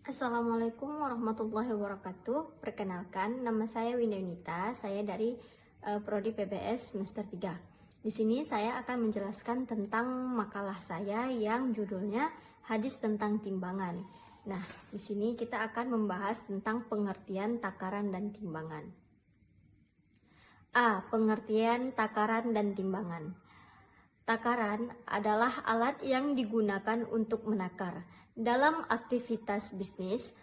Assalamualaikum warahmatullahi wabarakatuh. Perkenalkan, nama saya Winda Yunita. Saya dari Prodi PBS semester 3. Di sini saya akan menjelaskan tentang makalah saya yang judulnya Hadis tentang Timbangan. Nah, di sini kita akan membahas tentang pengertian takaran dan timbangan. A. Pengertian takaran dan timbangan. Takaran adalah alat yang digunakan untuk menakar. Dalam aktivitas bisnis,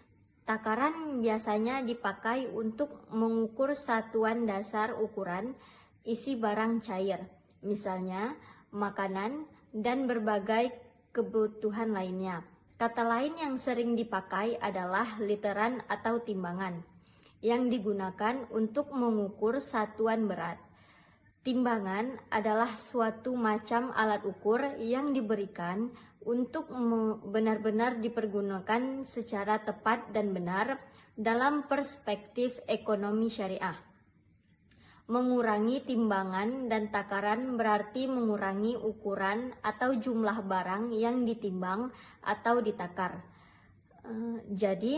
takaran biasanya dipakai untuk mengukur satuan dasar ukuran isi barang cair, misalnya makanan dan berbagai kebutuhan lainnya. Kata lain yang sering dipakai adalah literan atau timbangan, yang digunakan untuk mengukur satuan berat. Timbangan adalah suatu macam alat ukur yang diberikan untuk benar-benar dipergunakan secara tepat dan benar dalam perspektif ekonomi syariah. Mengurangi timbangan dan takaran berarti mengurangi ukuran atau jumlah barang yang ditimbang atau ditakar. Jadi,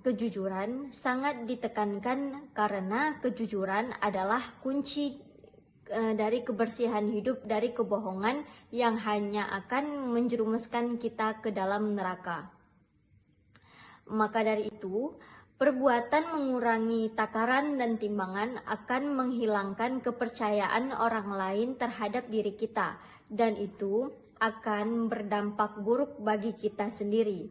kejujuran sangat ditekankan karena kejujuran adalah kunci dari kebersihan hidup dari kebohongan yang hanya akan menjerumuskan kita ke dalam neraka. Maka dari itu, perbuatan mengurangi takaran dan timbangan akan menghilangkan kepercayaan orang lain terhadap diri kita, dan itu akan berdampak buruk bagi kita sendiri.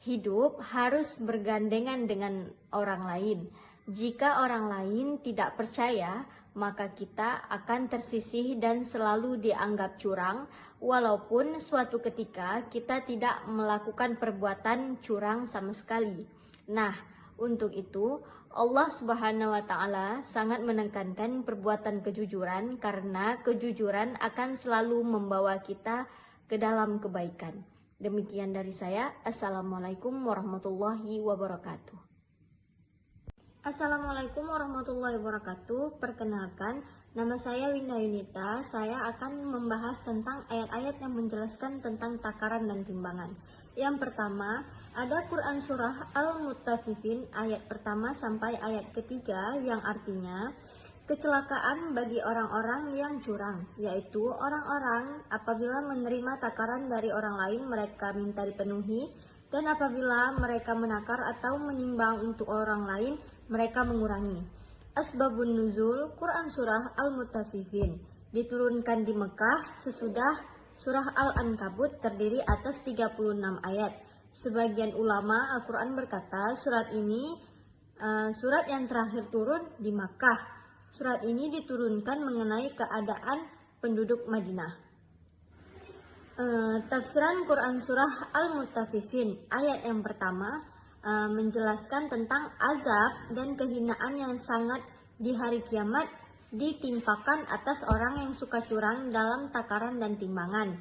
Hidup harus bergandengan dengan orang lain. Jika orang lain tidak percaya, maka kita akan tersisih dan selalu dianggap curang, walaupun suatu ketika kita tidak melakukan perbuatan curang sama sekali. Nah, untuk itu Allah Subhanahu wa Ta'ala sangat menekankan perbuatan kejujuran, karena kejujuran akan selalu membawa kita ke dalam kebaikan. Demikian dari saya. Assalamualaikum warahmatullahi wabarakatuh. Assalamualaikum warahmatullahi wabarakatuh. Perkenalkan, nama saya Winda Yunita. Saya akan membahas tentang ayat-ayat yang menjelaskan tentang takaran dan timbangan. Yang pertama, ada Quran Surah Al-Mutaffifin ayat pertama sampai ayat ketiga yang artinya kecelakaan bagi orang-orang yang curang, yaitu orang-orang apabila menerima takaran dari orang lain mereka minta dipenuhi, dan apabila mereka menakar atau menimbang untuk orang lain mereka mengurangi. Asbabun nuzul Quran Surah Al-Mutaffifin diturunkan di Mekah sesudah Surah Al-Ankabut terdiri atas 36 ayat. Sebagian ulama Al-Quran berkata surat ini surat yang terakhir turun di Makkah. Surat ini diturunkan mengenai keadaan penduduk Madinah. Tafsiran Quran Surah Al-Mutaffifin ayat yang pertama menjelaskan tentang azab dan kehinaan yang sangat di hari kiamat ditimpakan atas orang yang suka curang dalam takaran dan timbangan,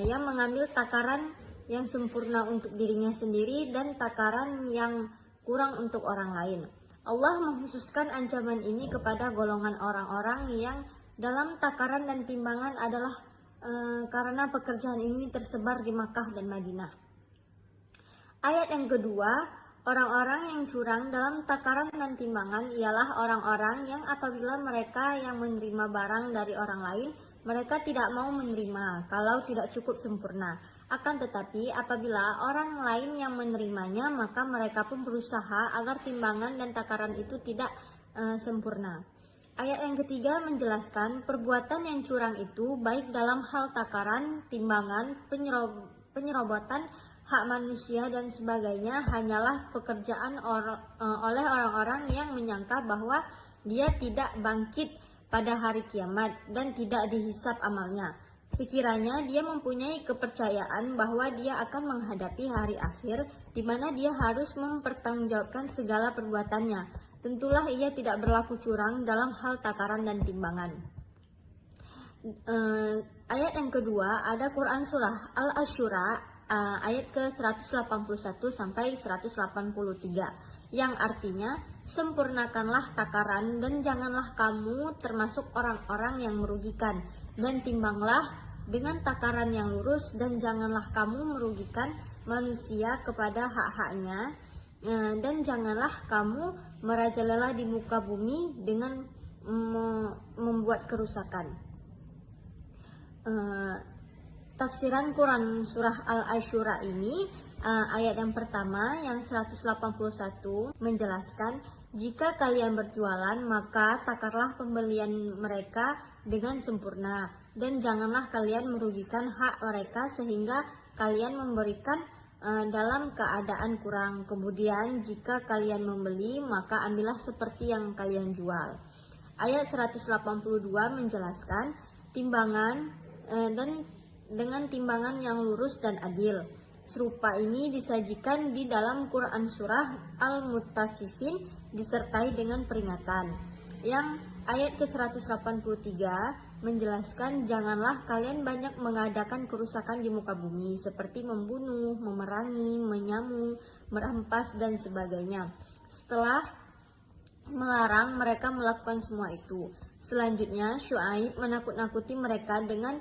yang mengambil takaran yang sempurna untuk dirinya sendiri dan takaran yang kurang untuk orang lain. Allah mengkhususkan ancaman ini kepada golongan orang-orang yang dalam takaran dan timbangan adalah karena pekerjaan ini tersebar di Makkah dan Madinah. Ayat yang kedua, orang-orang yang curang dalam takaran dan timbangan ialah orang-orang yang apabila mereka yang menerima barang dari orang lain, mereka tidak mau menerima kalau tidak cukup sempurna. Akan tetapi apabila orang lain yang menerimanya, maka mereka pun berusaha agar timbangan dan takaran itu tidak sempurna. Ayat yang ketiga menjelaskan perbuatan yang curang itu baik dalam hal takaran, timbangan, penyerobotan, hak manusia dan sebagainya hanyalah pekerjaan oleh orang-orang yang menyangka bahwa dia tidak bangkit pada hari kiamat dan tidak dihisap amalnya. Sekiranya dia mempunyai kepercayaan bahwa dia akan menghadapi hari akhir di mana dia harus mempertanggungjawabkan segala perbuatannya, tentulah ia tidak berlaku curang dalam hal takaran dan timbangan. Ayat yang kedua ada Quran Surah Al-Asyura ayat ke-181 sampai 183 yang artinya sempurnakanlah takaran dan janganlah kamu termasuk orang-orang yang merugikan, dan timbanglah dengan takaran yang lurus dan janganlah kamu merugikan manusia kepada hak-haknya, dan janganlah kamu merajalela di muka bumi dengan membuat kerusakan. Tafsiran Quran surah Al-Asyura ini, ayat yang pertama yang 181 menjelaskan, jika kalian berjualan maka takarlah pembelian mereka dengan sempurna, dan janganlah kalian merugikan hak mereka sehingga kalian memberikan dalam keadaan kurang. Kemudian jika kalian membeli maka ambillah seperti yang kalian jual. Ayat 182 menjelaskan timbangan dan dengan timbangan yang lurus dan adil. Serupa ini disajikan di dalam Quran surah Al-Mutaffifin disertai dengan peringatan. Yang ayat ke-183 menjelaskan, janganlah kalian banyak mengadakan kerusakan di muka bumi seperti membunuh, memerangi, menyamu, merampas dan sebagainya. Setelah melarang mereka melakukan semua itu. Selanjutnya Syuaib menakut-nakuti mereka dengan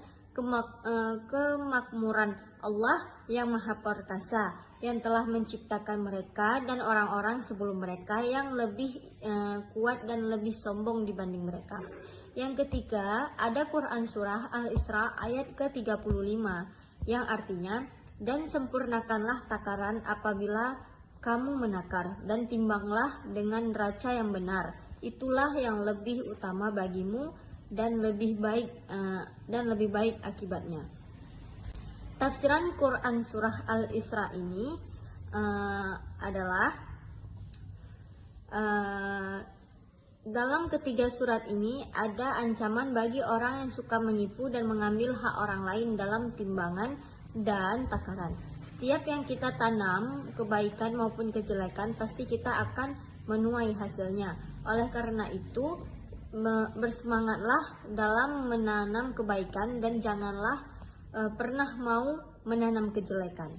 kemakmuran Allah yang Maha Perkasa, yang telah menciptakan mereka dan orang-orang sebelum mereka yang lebih kuat dan lebih sombong dibanding mereka. Yang ketiga, ada Quran surah Al-Isra ayat ke-35 yang artinya, dan sempurnakanlah takaran apabila kamu menakar, dan timbanglah dengan neraca yang benar. Itulah yang lebih utama bagimu dan lebih baik akibatnya. Tafsiran Quran surah Al-Isra ini adalah dalam ketiga surat ini ada ancaman bagi orang yang suka menipu dan mengambil hak orang lain dalam timbangan dan takaran. Setiap yang kita tanam, kebaikan maupun kejelekan, pasti kita akan menuai hasilnya. Oleh karena itu, bersemangatlah dalam menanam kebaikan dan janganlah pernah mau menanam kejelekan.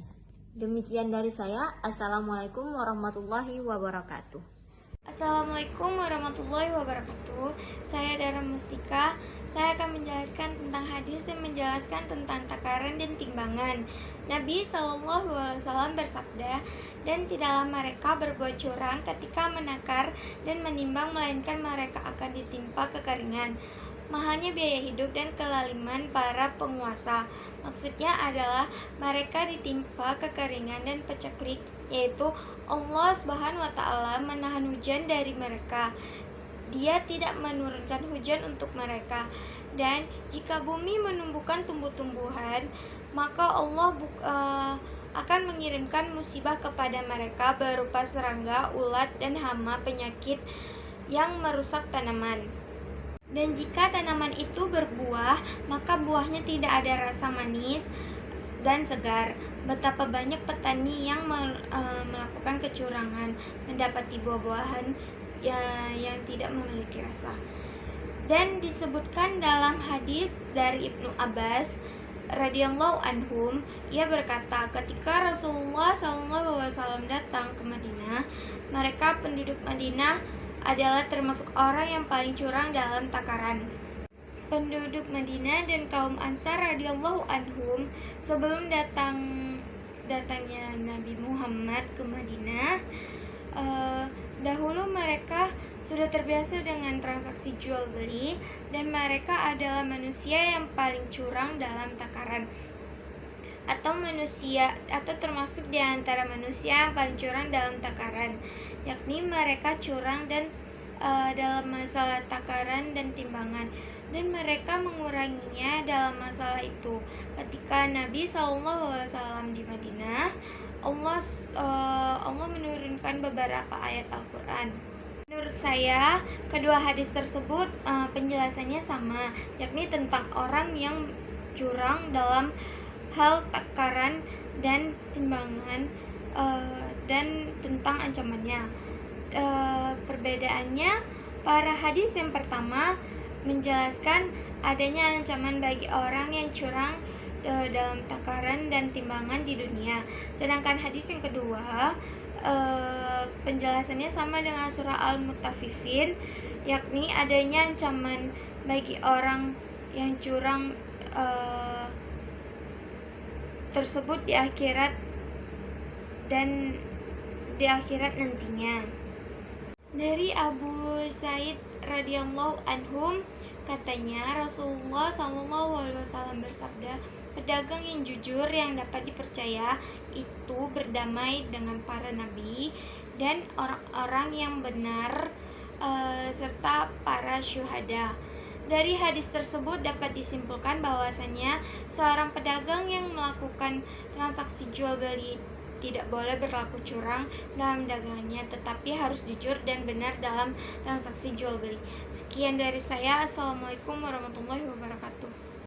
Demikian dari saya. Assalamualaikum warahmatullahi wabarakatuh. Assalamualaikum warahmatullahi wabarakatuh. Saya Dara Mustika. Saya akan menjelaskan tentang hadis yang menjelaskan tentang takaran dan timbangan. Nabi SAW bersabda, dan tidaklah mereka berbuat curang ketika menakar dan menimbang, melainkan mereka akan ditimpa kekeringan, mahalnya biaya hidup dan kelaliman para penguasa. Maksudnya adalah mereka ditimpa kekeringan dan paceklik, yaitu Allah Subhanahu wa Ta'ala menahan hujan dari mereka. Dia tidak menurunkan hujan untuk mereka. Dan jika bumi menumbuhkan tumbuh-tumbuhan, maka Allah akan mengirimkan musibah kepada mereka berupa serangga, ulat, dan hama penyakit yang merusak tanaman. Dan jika tanaman itu berbuah, maka buahnya tidak ada rasa manis dan segar. Betapa banyak petani yang melakukan kecurangan, mendapati buah-buahan yang tidak memiliki rasa. Dan disebutkan dalam hadis dari Ibnu Abbas radhiyallahu anhum, ia berkata, ketika Rasulullah SAW datang ke Madinah, mereka penduduk Madinah adalah termasuk orang yang paling curang dalam takaran. Penduduk Madinah dan kaum Ansar radhiyallahu anhum, sebelum datangnya Nabi Muhammad ke Madinah, dahulu mereka sudah terbiasa dengan transaksi jual beli, dan mereka adalah manusia yang paling curang dalam takaran, atau termasuk di antara manusia yang paling curang dalam takaran, yakni mereka curang dan dalam masalah takaran dan timbangan, dan mereka menguranginya dalam masalah itu. Ketika Nabi SAW di Madinah, Allah menurunkan beberapa ayat Al-Quran. Menurut saya, kedua hadis tersebut penjelasannya sama, yakni tentang orang yang curang dalam hal takaran dan timbangan, dan tentang ancamannya. Perbedaannya, para hadis yang pertama menjelaskan adanya ancaman bagi orang yang curang dalam takaran dan timbangan di dunia. Sedangkan hadis yang kedua penjelasannya sama dengan surah Al-Mutaffifin, yakni adanya ancaman bagi orang yang curang tersebut di akhirat dan di akhirat nantinya. Dari Abu Said radhiyallahu anhum, katanya Rasulullah SAW bersabda, pedagang yang jujur yang dapat dipercaya itu berdamai dengan para nabi dan orang-orang yang benar serta para syuhada. Dari hadis tersebut dapat disimpulkan bahwasanya seorang pedagang yang melakukan transaksi jual beli tidak boleh berlaku curang dalam dagangannya, tetapi harus jujur dan benar dalam transaksi jual beli. Sekian dari saya. Assalamualaikum warahmatullahi wabarakatuh.